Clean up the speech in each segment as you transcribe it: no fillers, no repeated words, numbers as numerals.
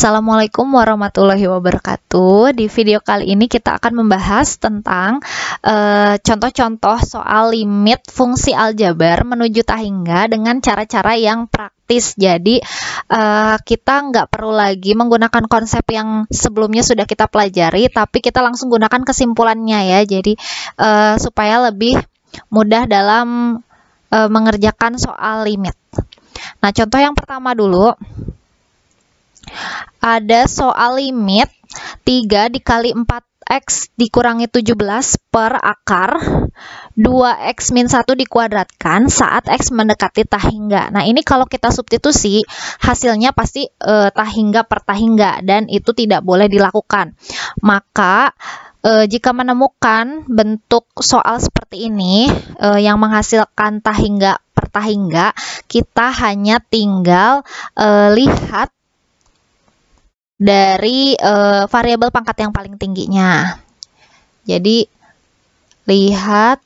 Assalamualaikum warahmatullahi wabarakatuh. Di video kali ini kita akan membahas tentang contoh-contoh soal limit fungsi aljabar menuju tahingga dengan cara-cara yang praktis. Jadi kita nggak perlu lagi menggunakan konsep yang sebelumnya sudah kita pelajari, tapi kita langsung gunakan kesimpulannya ya. Jadi supaya lebih mudah dalam mengerjakan soal limit. Nah, contoh yang pertama dulu. Ada soal limit 3 dikali 4x dikurangi 17 per akar 2x min 1 dikuadratkan saat x mendekati tahingga. Nah, ini kalau kita substitusi hasilnya pasti tahingga per tahingga, dan itu tidak boleh dilakukan. Maka jika menemukan bentuk soal seperti ini yang menghasilkan tahingga per tahingga, kita hanya tinggal lihat dari variabel pangkat yang paling tingginya. Jadi lihat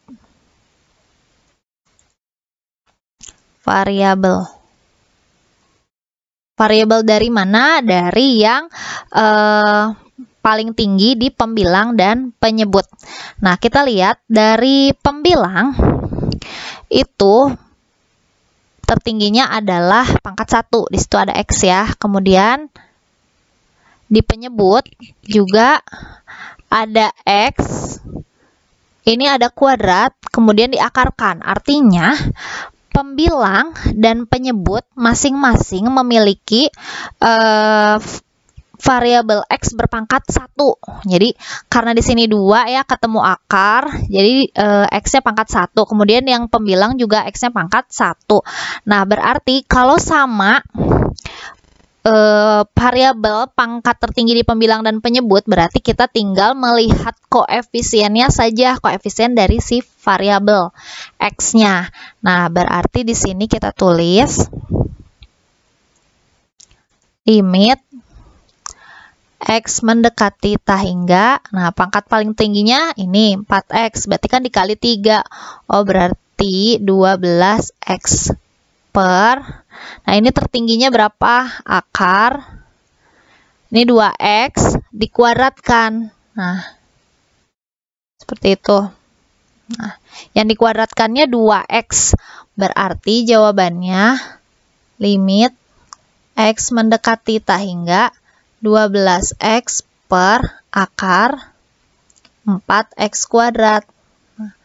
variabel dari mana? Dari yang paling tinggi di pembilang dan penyebut. Nah, kita lihat dari pembilang itu tertingginya adalah pangkat 1. Di situ ada x ya. Kemudian di penyebut juga ada x, ini ada kuadrat, kemudian diakarkan. Artinya pembilang dan penyebut masing-masing memiliki variabel x berpangkat 1. Jadi karena di sini 2 ya, ketemu akar, jadi x-nya pangkat 1. Kemudian yang pembilang juga x-nya pangkat 1. Nah, berarti kalau sama variabel pangkat tertinggi di pembilang dan penyebut, berarti kita tinggal melihat koefisiennya saja, koefisien dari si variabel x-nya. Nah, berarti di sini kita tulis limit x mendekati tahingga. Nah, pangkat paling tingginya ini 4x, berarti kan dikali 3. Oh, berarti 12x per, nah ini tertingginya berapa? Akar, ini 2x dikuadratkan. Nah, seperti itu. Nah, yang dikuadratkannya 2x, berarti jawabannya limit x mendekati tahingga 12x per akar 4x kuadrat. Nah,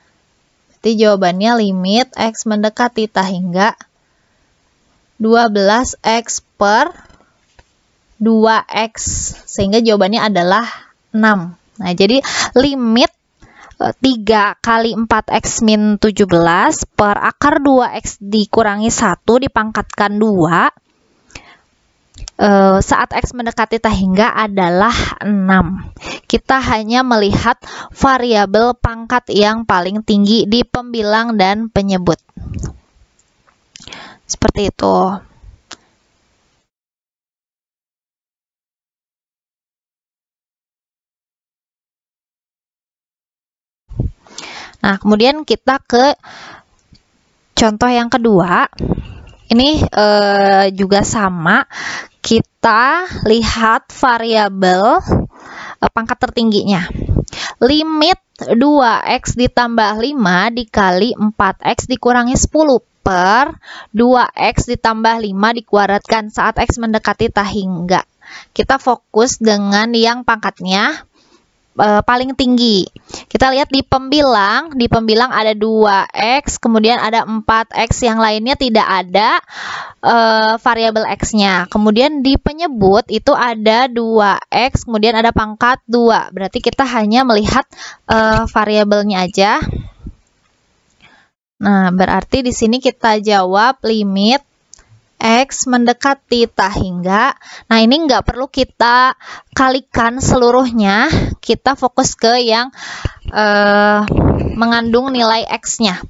berarti jawabannya limit x mendekati tahingga 12x per 2x, sehingga jawabannya adalah 6. Nah, jadi limit 3 kali 4x min 17 per akar 2x dikurangi 1 dipangkatkan 2 saat x mendekati tahingga adalah 6. Kita hanya melihat variabel pangkat yang paling tinggi di pembilang dan penyebut. Seperti itu. Nah, kemudian kita ke contoh yang kedua. Ini juga sama. Kita lihat variabel pangkat tertingginya. Limit 2x ditambah 5 dikali 4x dikurangi 10 per 2x ditambah 5 dikuadratkan saat x mendekati tahingga. Kita fokus dengan yang pangkatnya paling tinggi. Kita lihat di pembilang ada 2x, kemudian ada 4x, yang lainnya tidak ada variabel x-nya. Kemudian di penyebut itu ada 2x, kemudian ada pangkat 2. Berarti kita hanya melihat variabelnya aja. Nah, berarti di sini kita jawab limit x mendekati tahingga. Nah, ini nggak perlu kita kalikan seluruhnya. Kita fokus ke yang mengandung nilai x-nya.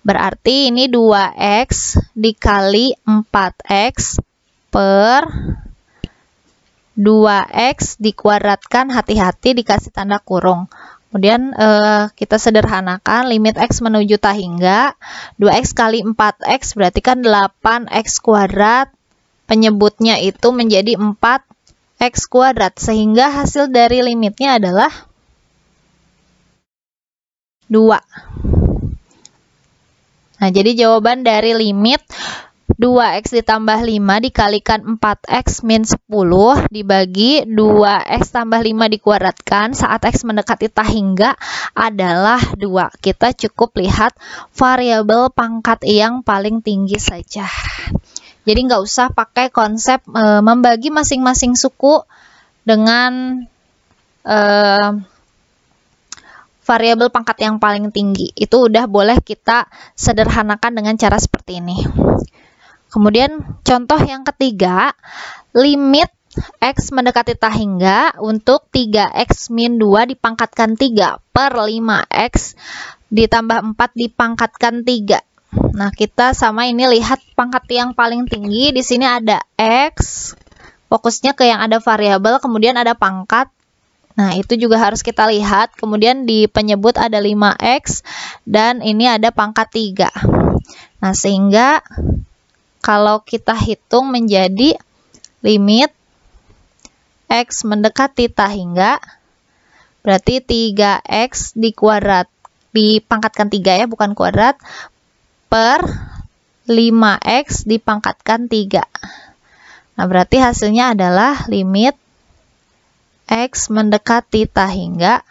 Berarti ini 2x dikali 4x per 2x dikuadratkan, hati-hati dikasih tanda kurung. Kemudian kita sederhanakan limit x menuju tahingga 2x kali 4x berarti kan 8x kuadrat. Penyebutnya itu menjadi 4 X kuadrat, sehingga hasil dari limitnya adalah 2. Nah, jadi jawaban dari limit 2x ditambah 5 dikalikan 4x min 10 dibagi 2x tambah 5 dikuadratkan saat x mendekati tak hingga adalah 2. Kita cukup lihat variabel pangkat yang paling tinggi saja. Jadi nggak usah pakai konsep membagi masing-masing suku dengan variabel pangkat yang paling tinggi. Itu udah boleh kita sederhanakan dengan cara seperti ini. Kemudian contoh yang ketiga, limit x mendekati tak hingga untuk 3x min 2 dipangkatkan 3 per 5x ditambah 4 dipangkatkan 3. Nah, kita sama ini lihat pangkat yang paling tinggi. Di sini ada x, fokusnya ke yang ada variabel, kemudian ada pangkat. Nah, itu juga harus kita lihat. Kemudian di penyebut ada 5x dan ini ada pangkat 3. Nah, sehingga kalau kita hitung menjadi limit x mendekati tak hingga, berarti 3x dipangkatkan 3 ya, bukan kuadrat, per 5x dipangkatkan 3. Nah, berarti hasilnya adalah limit x mendekati tak hingga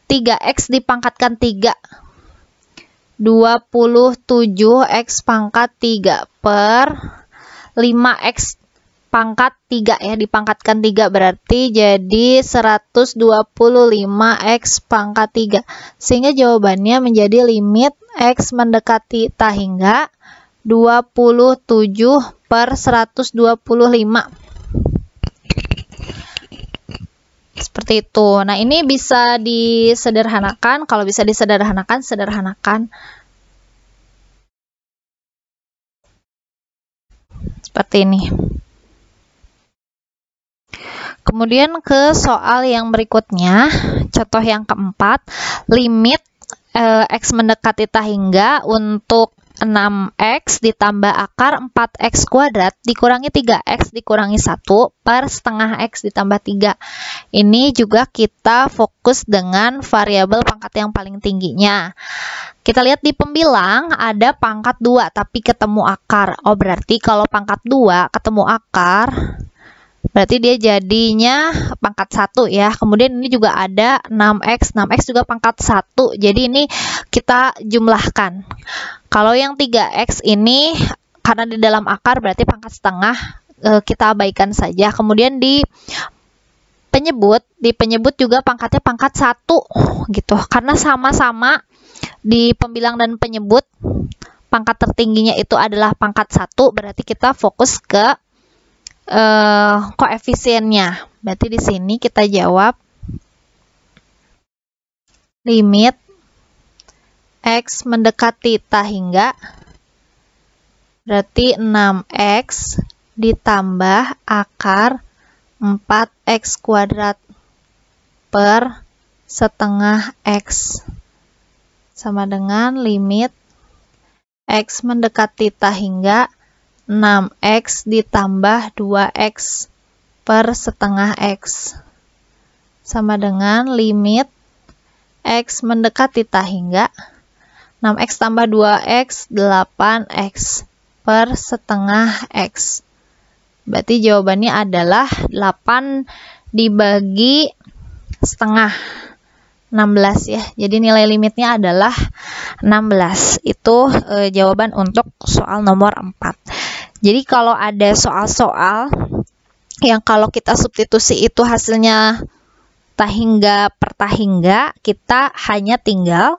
3x dipangkatkan 3. 27x pangkat 3 per 5x pangkat 3 ya, dipangkatkan 3 berarti jadi 125x pangkat 3. Sehingga jawabannya menjadi limit x mendekati tak hingga 27 per 125. Seperti itu. Nah, ini bisa disederhanakan. Kalau bisa disederhanakan, sederhanakan. Seperti ini. Kemudian ke soal yang berikutnya, contoh yang keempat, limit x mendekati tak hingga untuk 6x ditambah akar 4x kuadrat dikurangi 3x dikurangi 1 per setengah x ditambah 3. Ini juga kita fokus dengan variabel pangkat yang paling tingginya. Kita lihat di pembilang ada pangkat 2 tapi ketemu akar. Oh, berarti kalau pangkat 2 ketemu akar, berarti dia jadinya pangkat 1 ya. Kemudian ini juga ada 6x. 6x juga pangkat 1. Jadi ini kita jumlahkan. Kalau yang 3x ini karena di dalam akar berarti pangkat setengah, kita abaikan saja. Kemudian di penyebut juga pangkatnya pangkat 1 gitu. Karena sama-sama di pembilang dan penyebut pangkat tertingginya itu adalah pangkat 1, berarti kita fokus ke koefisiennya. Berarti di sini kita jawab limit x mendekati tak hingga berarti 6x ditambah akar 4x kuadrat per setengah x sama dengan limit x mendekati tak hingga 6x ditambah 2x per setengah x sama dengan limit x mendekati tak hingga 6x tambah 2x 8x per setengah x. Berarti jawabannya adalah 8 dibagi setengah 16 ya. Jadi nilai limitnya adalah 16. Itu jawaban untuk soal nomor 4. Jadi kalau ada soal-soal yang kalau kita substitusi itu hasilnya tak hingga per tak hingga, kita hanya tinggal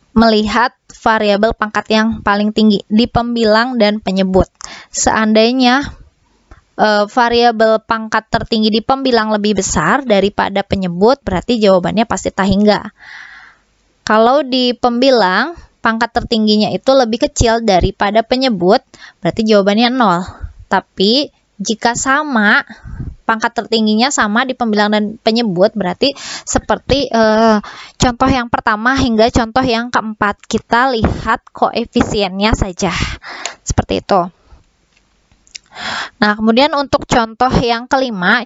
melihat variabel pangkat yang paling tinggi di pembilang dan penyebut. Seandainya variabel pangkat tertinggi di pembilang lebih besar daripada penyebut, berarti jawabannya pasti tak hingga. Kalau di pembilang pangkat tertingginya itu lebih kecil daripada penyebut, berarti jawabannya 0. Tapi jika sama, pangkat tertingginya sama di pembilang dan penyebut, berarti seperti contoh yang pertama hingga contoh yang keempat, kita lihat koefisiennya saja. Seperti itu. Nah, kemudian untuk contoh yang kelima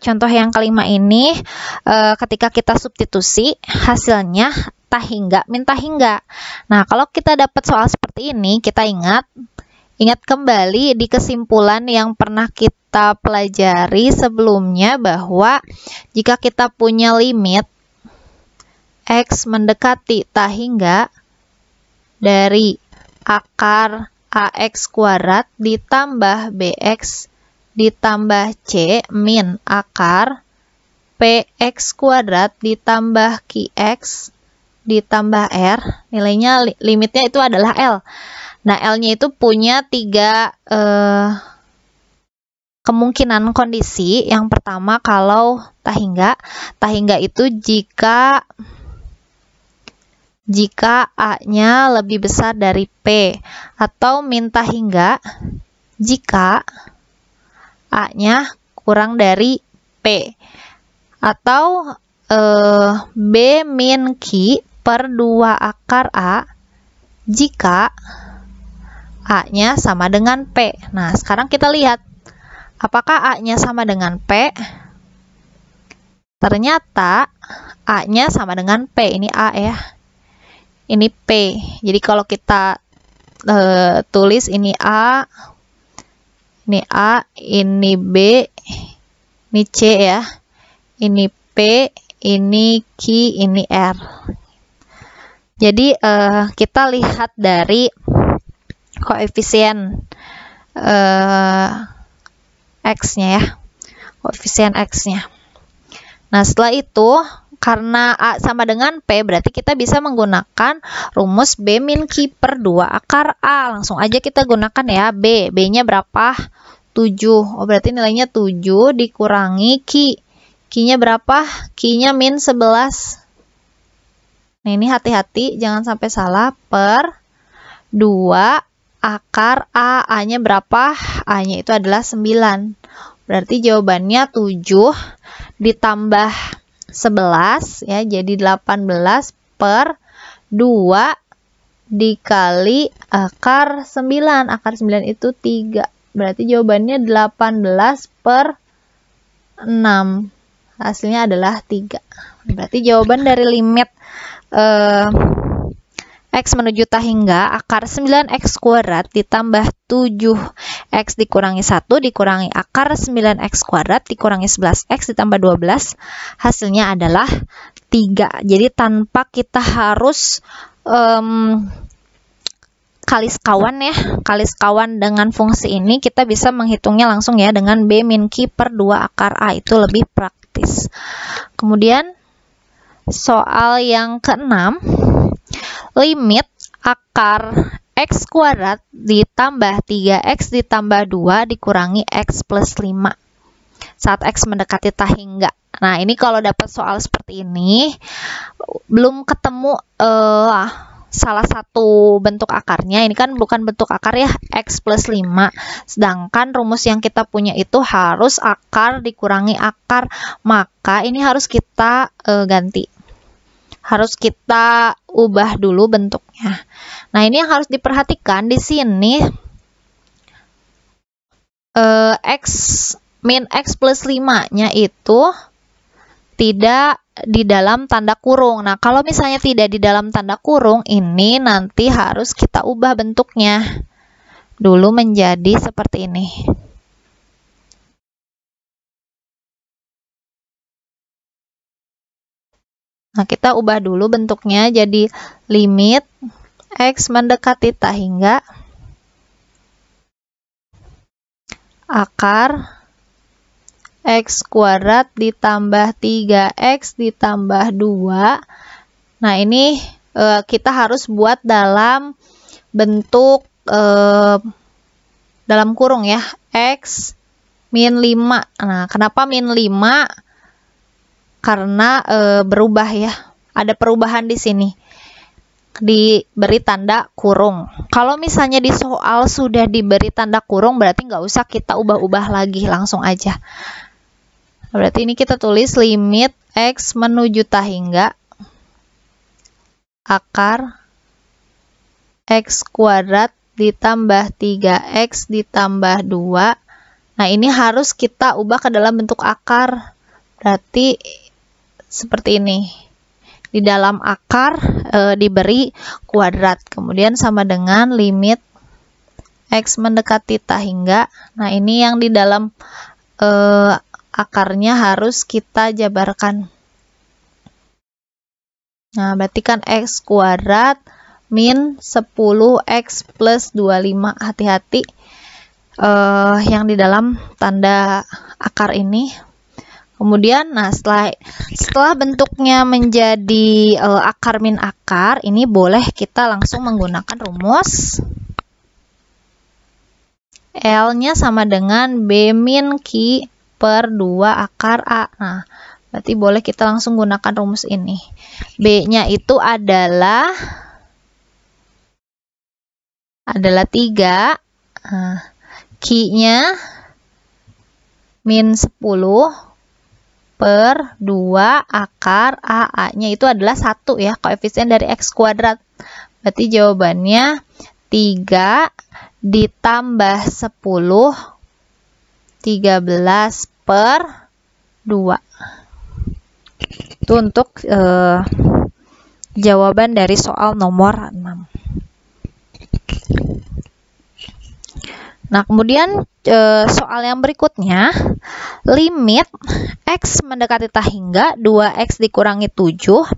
ini ketika kita substitusi hasilnya tahingga min tahingga. Nah, kalau kita dapat soal seperti ini, kita ingat kembali di kesimpulan yang pernah kita pelajari sebelumnya bahwa jika kita punya limit X mendekati tahingga dari akar AX kuadrat ditambah BX ditambah C min akar PX kuadrat ditambah QX ditambah R, nilainya limitnya itu adalah L. Nah, L-nya itu punya 3 kemungkinan kondisi. Yang pertama, kalau tahingga itu jika A-nya lebih besar dari P, atau min tahingga jika A-nya kurang dari P, atau B min Q per 2 akar A jika A-nya sama dengan P. Nah, sekarang kita lihat apakah A-nya sama dengan P. Ternyata A-nya sama dengan P. Ini A ya, ini P. Jadi kalau kita tulis ini A, ini B, ini C ya, ini P, ini Q, ini R. Jadi kita lihat dari koefisien X-nya ya, koefisien X-nya. Nah, setelah itu karena A sama dengan P, berarti kita bisa menggunakan rumus B min Q per 2 akar A. Langsung aja kita gunakan ya, B-nya berapa? 7. Oh, berarti nilainya 7 dikurangi Q. Q-nya berapa? Q-nya min 11. Nah, ini hati-hati jangan sampai salah, per 2 akar A. A-nya berapa? A-nya itu adalah 9. Berarti jawabannya 7 ditambah 11 ya, jadi 18 per 2 dikali akar 9. Akar 9 itu 3. Berarti jawabannya 18 per 6. Hasilnya adalah 3. Berarti jawaban dari limit X menuju tahingga akar 9X kuadrat ditambah 7X dikurangi 1 dikurangi akar 9X kuadrat dikurangi 11X ditambah 12, hasilnya adalah 3. Jadi tanpa kita harus kalis kawan dengan fungsi ini, kita bisa menghitungnya langsung ya dengan B min Q per 2 akar A. Itu lebih praktis. Kemudian soal yang keenam, limit akar X kuadrat ditambah 3X ditambah 2 dikurangi X plus 5 saat X mendekati tahingga. Nah, ini kalau dapat soal seperti ini, belum ketemu salah satu bentuk akarnya. Ini kan bukan bentuk akar ya, X plus 5. Sedangkan rumus yang kita punya itu harus akar dikurangi akar. Maka ini harus kita ganti. Harus kita ubah dulu bentuknya. Nah, ini yang harus diperhatikan di sini, X min X plus 5-nya itu tidak di dalam tanda kurung. Nah, kalau misalnya tidak di dalam tanda kurung, ini nanti harus kita ubah bentuknya dulu menjadi seperti ini. Nah, kita ubah dulu bentuknya jadi limit X mendekati tahingga akar X kuadrat ditambah 3X ditambah 2. Nah, ini kita harus buat dalam bentuk dalam kurung ya, X min 5. Nah, kenapa min 5? Karena berubah ya, ada perubahan di sini, diberi tanda kurung. Kalau misalnya di soal sudah diberi tanda kurung, berarti nggak usah kita ubah-ubah lagi, langsung aja. Berarti ini kita tulis limit X menuju tahingga akar X kuadrat ditambah 3X ditambah 2. Nah, ini harus kita ubah ke dalam bentuk akar. Berarti seperti ini. Di dalam akar diberi kuadrat. Kemudian sama dengan limit X mendekati tak hingga. Nah, ini yang di dalam akarnya harus kita jabarkan. Nah, berarti kan X kuadrat min 10X plus 25. Hati-hati yang di dalam tanda akar ini. Kemudian, nah setelah bentuknya menjadi akar min akar, ini boleh kita langsung menggunakan rumus L-nya sama dengan B min Q per 2 akar A. Nah, berarti boleh kita langsung gunakan rumus ini. B-nya itu adalah 3. Nah, Q-nya min 10 per 2 akar A-nya itu adalah 1 ya, koefisien dari X kuadrat. Berarti jawabannya 3 ditambah 10, 13 per 2. Itu untuk jawaban dari soal nomor 6. Nah, kemudian soal yang berikutnya, limit X mendekati tak hingga 2X dikurangi 7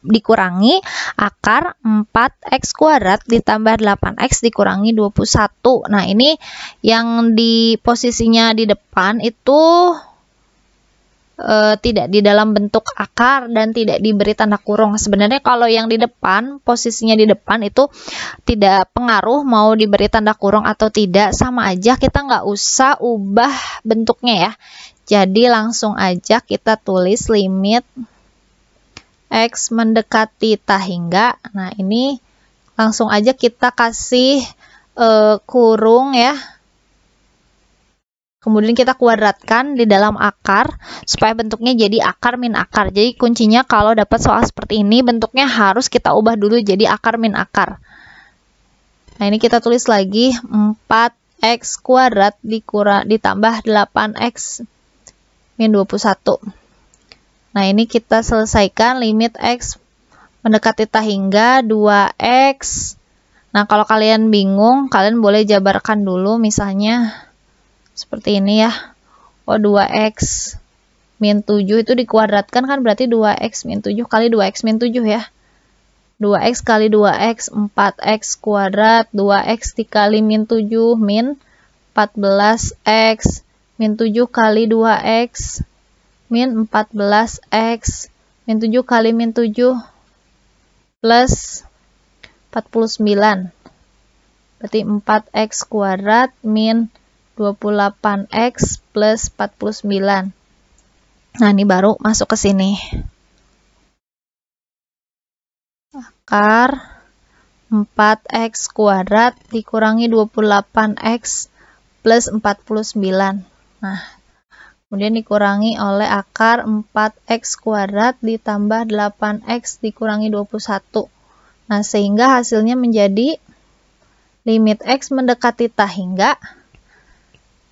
dikurangi akar 4X kuadrat ditambah 8X dikurangi 21. Nah, ini yang di posisinya di depan itu tidak di dalam bentuk akar dan tidak diberi tanda kurung. Sebenarnya kalau yang di depan, posisinya di depan itu tidak pengaruh mau diberi tanda kurung atau tidak, sama aja, kita nggak usah ubah bentuknya ya. Jadi langsung aja kita tulis limit X mendekati tak hingga. Nah, ini langsung aja kita kasih kurung ya. Kemudian kita kuadratkan di dalam akar supaya bentuknya jadi akar min akar. Jadi kuncinya kalau dapat soal seperti ini, bentuknya harus kita ubah dulu jadi akar min akar. Nah, ini kita tulis lagi 4X kuadrat ditambah 8X min 21. Nah, ini kita selesaikan limit X mendekati tak hingga 2X. Nah, kalau kalian bingung, kalian boleh jabarkan dulu, misalnya seperti ini ya. 2X min 7 itu dikuadratkan kan berarti 2X min 7 kali 2X min 7 ya. 2X kali 2X 4X kuadrat, 2X dikali min 7 min 14X min 7 kali 2X min 14X min 7 kali min 7 plus 49. Berarti 4X kuadrat min 28X plus 49. Nah, ini baru masuk ke sini. Akar 4X kuadrat dikurangi 28X plus 49. Nah, kemudian dikurangi oleh akar 4X kuadrat ditambah 8X dikurangi 21. Nah, sehingga hasilnya menjadi limit X mendekati tak hingga.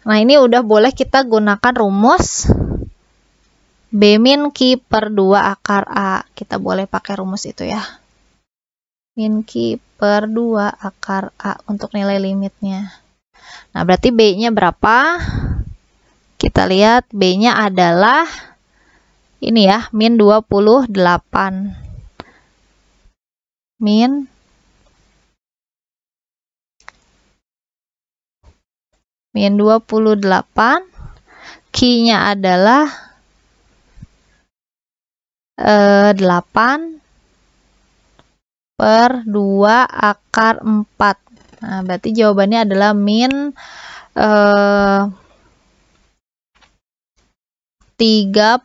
Nah, ini udah boleh kita gunakan rumus B min Q per 2 akar A. Kita boleh pakai rumus itu ya. Min Q per 2 akar A untuk nilai limitnya. Nah, berarti B-nya berapa? Kita lihat B-nya adalah ini ya, min 28. Min min 28, Q-nya adalah 8 per 2 akar 4. Nah, berarti jawabannya adalah min 36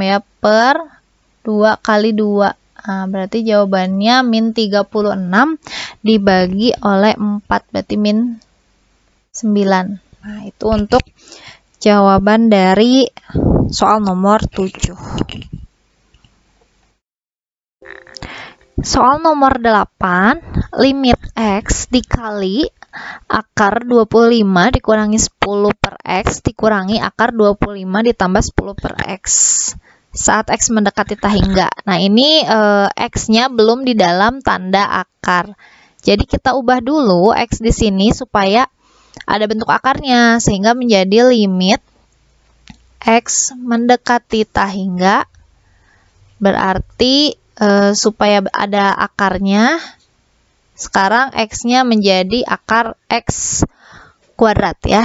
ya, per 2 kali 2. Nah, berarti jawabannya min 36 dibagi oleh 4, berarti min 9. Nah, itu untuk jawaban dari soal nomor 7. Soal nomor 8, limit X dikali akar 25 dikurangi 10 per X dikurangi akar 25 ditambah 10 per X saat X mendekati tahingga. Nah, ini X-nya belum di dalam tanda akar. Jadi kita ubah dulu X di sini supaya ada bentuk akarnya, sehingga menjadi limit X mendekati tahingga, berarti supaya ada akarnya, sekarang X-nya menjadi akar X kuadrat ya.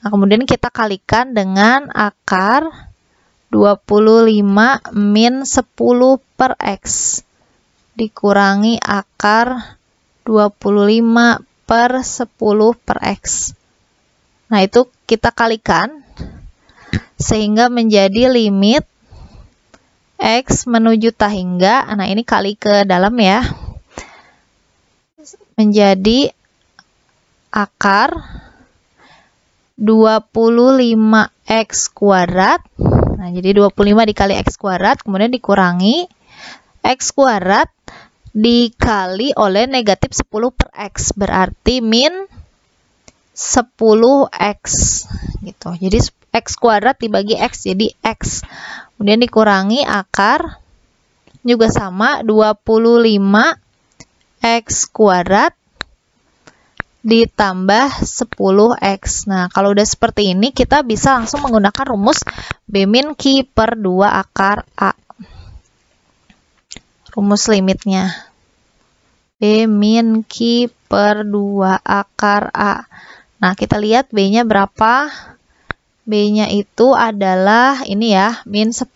Nah, kemudian kita kalikan dengan akar 25 min 10 per X dikurangi akar 25 per 10 per X. Nah, itu kita kalikan sehingga menjadi limit X menuju tahingga. Nah, ini kali ke dalam ya. Menjadi akar 25X kuadrat. Nah, jadi 25 dikali X kuadrat, kemudian dikurangi X kuadrat dikali oleh negatif 10 per X, berarti min 10X gitu. Jadi X kuadrat dibagi X jadi X. Kemudian dikurangi akar juga sama 25X kuadrat ditambah 10X. Nah, kalau udah seperti ini, kita bisa langsung menggunakan rumus B min Q per 2 akar A. Rumus limitnya. B min Q per 2 akar A. Nah, kita lihat B-nya berapa? B-nya itu adalah, ini ya, min 10.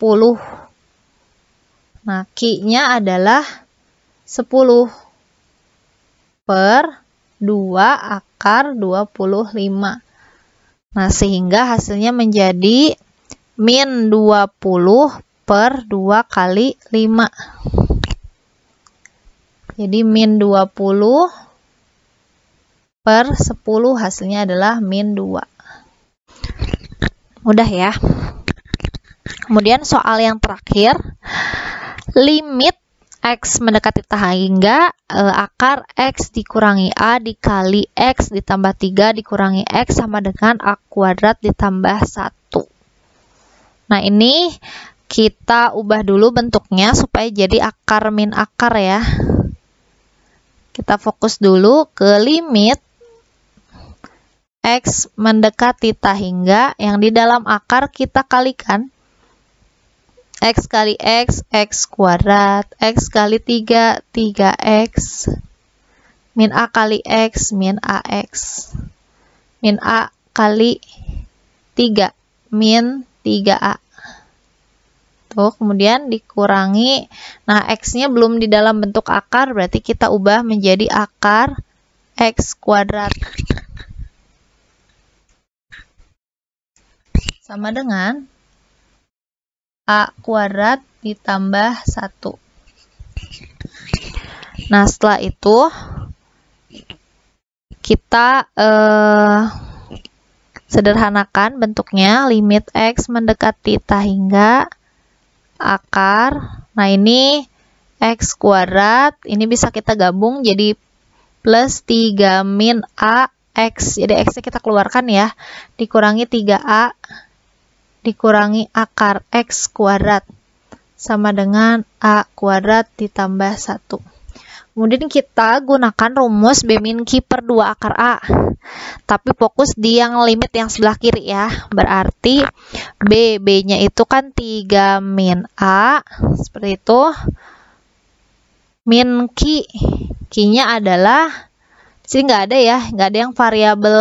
Nah, Q-nya adalah 10 per 2 akar 25. Nah, sehingga hasilnya menjadi min 20 per 2 kali 5. Jadi min 20 per 10 hasilnya adalah min 2. Mudah ya. Kemudian soal yang terakhir, limit X mendekati tahingga, akar X dikurangi A dikali X ditambah 3 dikurangi X sama dengan A kuadrat ditambah 1. Nah, ini kita ubah dulu bentuknya supaya jadi akar min akar ya. Kita fokus dulu ke limit X mendekati tahingga, yang di dalam akar kita kalikan X kali X, X kuadrat, X kali 3, 3X, min A kali X, min AX, min A kali 3, min 3A. Tuh, kemudian dikurangi, nah X-nya belum di dalam bentuk akar, berarti kita ubah menjadi akar X kuadrat. Sama dengan A kuadrat ditambah 1. Nah, setelah itu kita sederhanakan bentuknya, limit X mendekati tahingga, akar. Nah, ini X kuadrat, ini bisa kita gabung jadi plus 3 min A X. Jadi X-nya kita keluarkan ya, dikurangi 3A dikurangi akar X kuadrat sama dengan A kuadrat ditambah 1. Kemudian kita gunakan rumus B min Q per 2 akar A. Tapi fokus di yang limit yang sebelah kiri ya. Berarti B-nya itu kan 3 min A. Seperti itu. Min Q. Q-nya adalah, sini nggak ada ya. Nggak ada yang variabel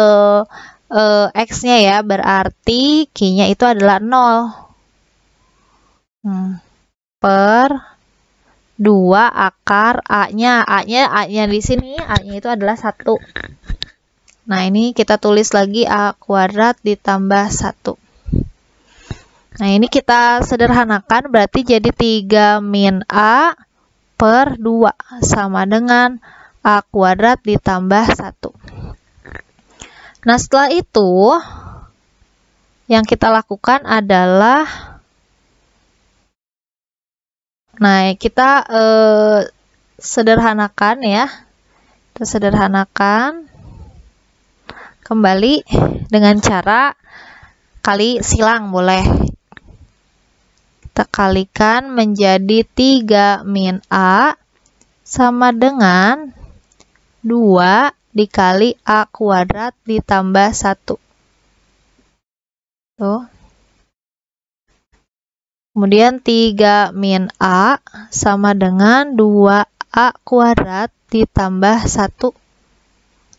X-nya ya, berarti Q-nya itu adalah 0 per 2 akar A-nya di sini, A-nya itu adalah 1. Nah, ini kita tulis lagi A kuadrat ditambah 1. Nah, ini kita sederhanakan, berarti jadi 3 min A per 2 sama dengan A kuadrat ditambah 1. Nah, setelah itu yang kita lakukan adalah, nah kita sederhanakan ya. Kita sederhanakan kembali dengan cara kali silang boleh. Kita kalikan menjadi 3 min A sama dengan 2 dikali A kuadrat ditambah 1. Tuh. Kemudian 3 min A sama dengan 2A kuadrat ditambah 1.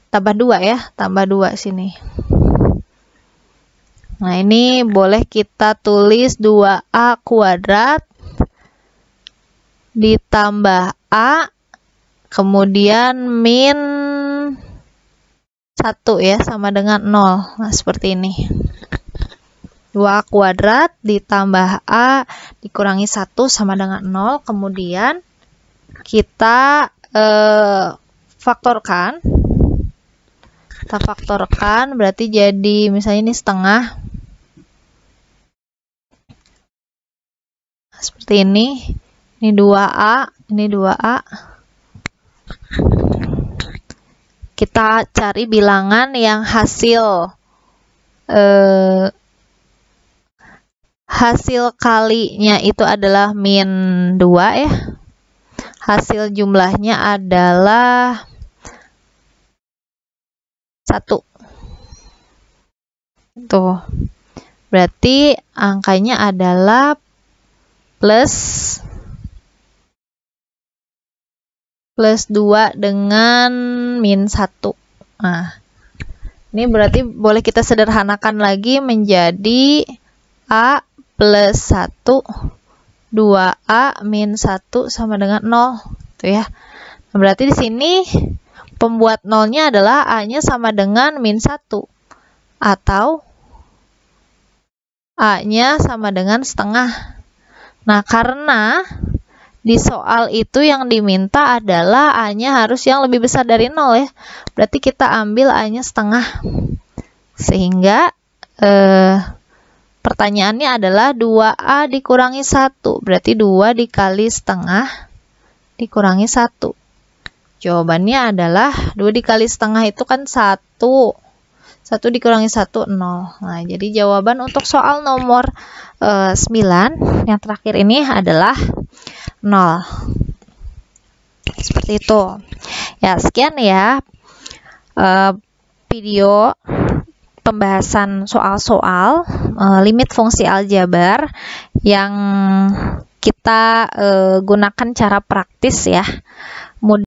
Tambah 2 ya, tambah 2 sini. Nah, ini boleh kita tulis 2A kuadrat ditambah A, kemudian min 1 ya, sama dengan 0. Nah, seperti ini. 2A kuadrat ditambah A dikurangi 1 sama dengan 0. Kemudian kita faktorkan. Kita faktorkan berarti jadi misalnya ini setengah. Seperti ini. Ini 2A, ini 2A. Kita cari bilangan yang hasil kalinya itu adalah min 2 ya. Hasil jumlahnya adalah 1. Tuh. Berarti angkanya adalah plus 2 dengan min 1. Nah, ini berarti boleh kita sederhanakan lagi menjadi A plus 1, 2A min 1 sama dengan 0. Tuh ya. Nah, berarti di sini pembuat nolnya adalah A-nya sama dengan min 1. Atau A-nya sama dengan setengah. Nah, karena di soal itu yang diminta adalah A-nya harus yang lebih besar dari 0 ya. Berarti kita ambil A-nya setengah. Sehingga pertanyaannya adalah 2A dikurangi 1. Berarti 2 dikali setengah dikurangi 1. Jawabannya adalah 2 dikali setengah itu kan 1. 1 dikurangi 1, 0. Nah, jadi jawaban untuk soal nomor 9 yang terakhir ini adalah 0. Seperti itu. Ya, sekian ya video pembahasan soal-soal limit fungsi aljabar yang kita gunakan cara praktis ya.